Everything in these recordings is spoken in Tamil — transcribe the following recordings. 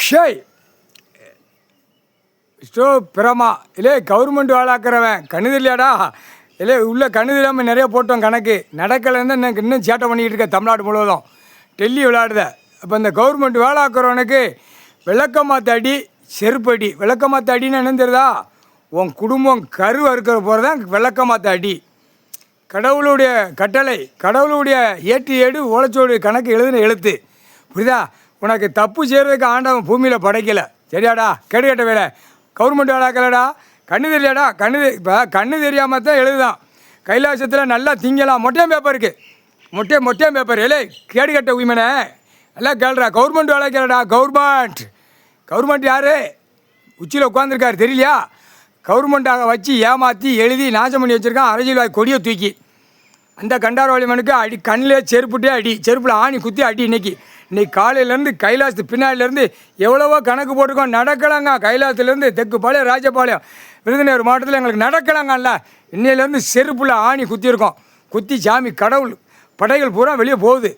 ஷேய் ஸ்டோ பிரமா இல்லை கவர்மெண்ட் வேலாக்குறவன் கண்ணு தெரியலையாடா இல்லை உள்ள கண்ணு தெரியாமல் நிறைய போட்டோம் கணக்கு நடக்கலைன்னு எனக்கு இன்னும் சேட்டை பண்ணிக்கிட்டு இருக்க தமிழ்நாடு முழுவதும் டெல்லி விளையாடுத. அப்போ இந்த கவர்மெண்ட் வேலாக்குறவனுக்கு விளக்கமாத்த அடி செருப்படி. விளக்கமாத்த அடின்னு என்ன தெரியுதா? உன் குடும்பம் கரு அறுக்கிற போகிறது தான் விளக்கமாத்த அடி. கடவுளுடைய கட்டளை, கடவுளுடைய ஏடு ஓலைச்சோடு கணக்கு எழுதின எழுத்து, புரியுதா? உனக்கு தப்பு செய்கிறதுக்கு ஆண்டவன் பூமியில் படைக்கலை, சரியாடா? கேடுகட்ட வேலை கவர்மெண்ட் வேலாக்கலடா. கண்ணு தெரியலடா, இப்போ கண்ணு தெரியாமல் தான் எழுதுதான். கைலாசத்தில் நல்லா திங்கலாம். மொட்டையம் பேப்பர் இருக்குது, மொட்டையம் பேப்பர். இல்லை கேடுகட்ட உயிமனை எல்லாம் கேள்றா. கவர்மெண்ட் வேலைக்கலடா. கவர்மெண்ட் யார்? உச்சியில் உட்காந்துருக்காரு தெரியலையா? கவர்மெண்ட்டாக வச்சு ஏமாற்றி எழுதி நாசம் பண்ணி வச்சுருக்கான் அரசியல்வாதி கொடியை தூக்கி. அந்த கண்டாரவாளிமனுக்கு அடி, கண்ணிலே செருப்புட்டே அடி, செருப்பில் ஆணி குத்தி அடி. இன்னைக்கு காலையிலேருந்து கைலாசத்து பின்னாடிலேருந்து எவ்வளவோ கணக்கு போட்டிருக்கோம், நடக்கலாங்க. கைலாசத்துலேருந்து தெக்குப்பாளையம் ராஜபாளையம் விருதுநகர் மாவட்டத்தில் எங்களுக்கு நடக்கலாங்கல்ல. இன்னையிலேருந்து செருப்பில் ஆணி குத்தியிருக்கோம். குத்தி சாமி கடவுள் படைகள் பூரா வெளியே போகுது.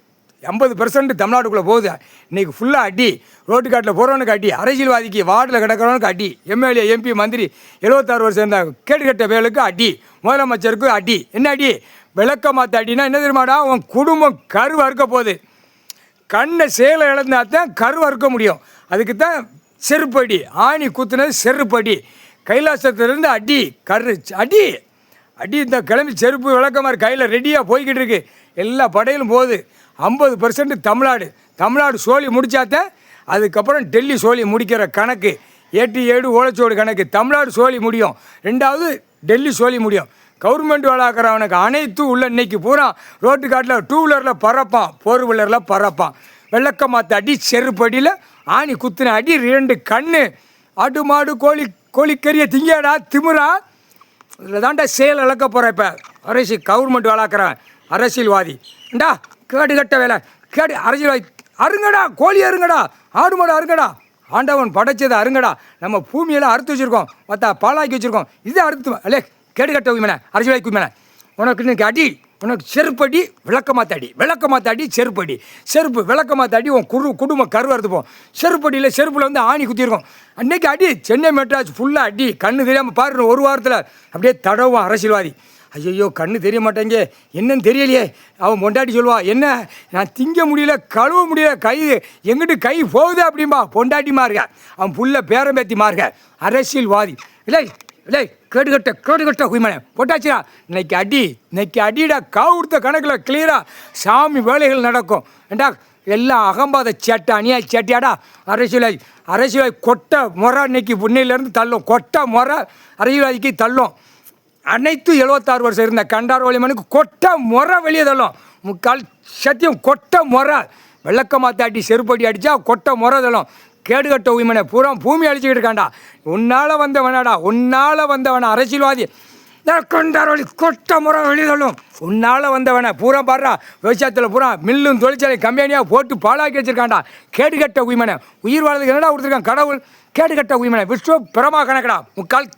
50% தமிழ்நாட்டுக்குள்ளே போகுது. இன்றைக்கி ஃபுல்லாக அடி. ரோட்டு காட்டில் போகிறவனுக்கு அடி, அரசியல்வாதிக்கு வார்டில் கிடக்கிறவனுக்கு அடி, எம்எல்ஏ எம்பி மந்திரி 76 வருஷம் இருந்த கேடுகட்ட வேலுக்கு அடி, முதலமைச்சருக்கு அடி. என்ன அடி? விளக்க மாற்ற அடினா என்ன தெரியுமாடா? உன் குடும்பம் கரு அறுக்க போகுது. கண்ணை சேலை இழந்தாத்தான் கரு அறுக்க முடியும். அதுக்கு தான் செருப்படி. ஆணி குத்துனது செருப்படி. கைலாசத்துலேருந்து அடி, கரு அடி அடி. இந்த கிளம்பி செருப்பு விளக்கமாறு கையில் ரெடியாக போய்கிட்டு இருக்கு. எல்லா படையிலும் போகுது. 50% தமிழ்நாடு சோழி முடித்தாத்தான் அதுக்கப்புறம் டெல்லி சோழி முடிக்கிற கணக்கு. ஏடு ஓலைச்சோடு கணக்கு. தமிழ்நாடு சோழி முடியும், 2வது டெல்லி சோழி முடியும். கவர்மெண்ட் வேலாக்கிறவனுக்கு அனைத்து உள்ள இன்னைக்கு பூரா ரோட்டு காட்டில் 2 வீலரில் பறப்பான், 4 வீலரில் பறப்பான். வெள்ளக்க மாற்ற அடி, செருப்படியில் ஆணி குத்துன அடி, 2 கண்ணு. ஆடு மாடு கோழிக்கறியை திங்காடா திமுறா. இதில் தாண்டா செயல் இழக்க போகிறேன். இப்போ கவர்மெண்ட் வேலாக்கிறவன் அரசியல்வாதி ஏண்டா கேடுகட்ட வேலை. அரசியல்வாதி அருங்கடா, கோழி அருங்கடா, ஆடு மாடு அருங்கடா. ஆண்டவன் படைச்சதை அருங்கடா. நம்ம பூமியெல்லாம் அறுத்து வச்சுருக்கோம், மற்ற பாலாக்கி வச்சுருக்கோம். இதே அறுத்து அல்லே கேடுகட்ட உயிமனை, அரசியல்வாதி உயிமனை. உனக்கு இன்னைக்கு அடி, உனக்கு செருப்படி, விளக்கமாத்த அடி செருப்படி. செருப்பு விளக்கமாத்த அடி. உன் குடும்பம் கரு அறுத்துப்போம். செருப்படியில் செருப்பில் வந்து ஆணி குத்திருக்கோம். அன்றைக்கி அடி. சென்னை மெட்ராஸ் ஃபுல்லாக அடி. கண்ணு தெரியாமல் பாரு, ஒரு வாரத்தில் அப்படியே தடவும் அரசியல்வாதி. ஐயோ கண்ணு தெரிய மாட்டேங்க, என்னன்னு தெரியலையே. அவன் பொண்டாட்டி சொல்லுவா, என்ன நான் திங்க முடியல, கழுவ முடியல, கை எங்கிட்டு கை போகுது அப்படின்பா. பொண்டாட்டி மாறுக, அவன் புள்ள பேரம்பேத்தி மாறுக. அரசியல்வாதி இல்லை கேடுகட்ட உயிமனை போட்டாச்சுடா. இன்னைக்கு அடிடா. காவு கொடுத்த கணக்கில் கிளியராக சாமி வேலைகள் நடக்கும். ஏண்டா எல்லாம் அகம்பாத சேட்டை, அநியாய சேட்டியாடா அரசியல்வாதி கொட்டை முறை. இன்னைக்கு புண்ணையிலேருந்து தள்ளும், கொட்டை முறை அரசியல்வாதிக்கு தள்ளும். அனைத்து 76 வருஷம் இருந்த கண்டாரவாளிமனுக்கு கொட்டை முறை வெளியே தள்ளும். முக்கால் சத்தியம் கொட்டை முறை. விளக்கமாத்த அடி செருப்படி அடித்தா கொட்டை முறை தள்ளும். கேடுகட்ட உயிமனை பூரா பூமி அழிச்சிக்கிட்டு இருக்காண்டா. உன்னால் வந்தவனா அரசியல்வாதி கண்டாரவாளி கொட்டை முறை வெளியே தள்ளும். உன்னால் வந்தவனை பூரா பாடுறா. விவசாயத்தில் பூரா மில்லும் தொழிற்சாலை கம்பெனியாக போட்டு பாலாக்கி வச்சிருக்காண்டா. கேடுகட்ட உயிமனை. உயிர் வாழ்றதுக்கு என்னடா கொடுத்துருக்கான் கடவுள்? கேடுகட்ட உயிமனை விஸ்வ பிரமா கணக்கடா. முக்கால்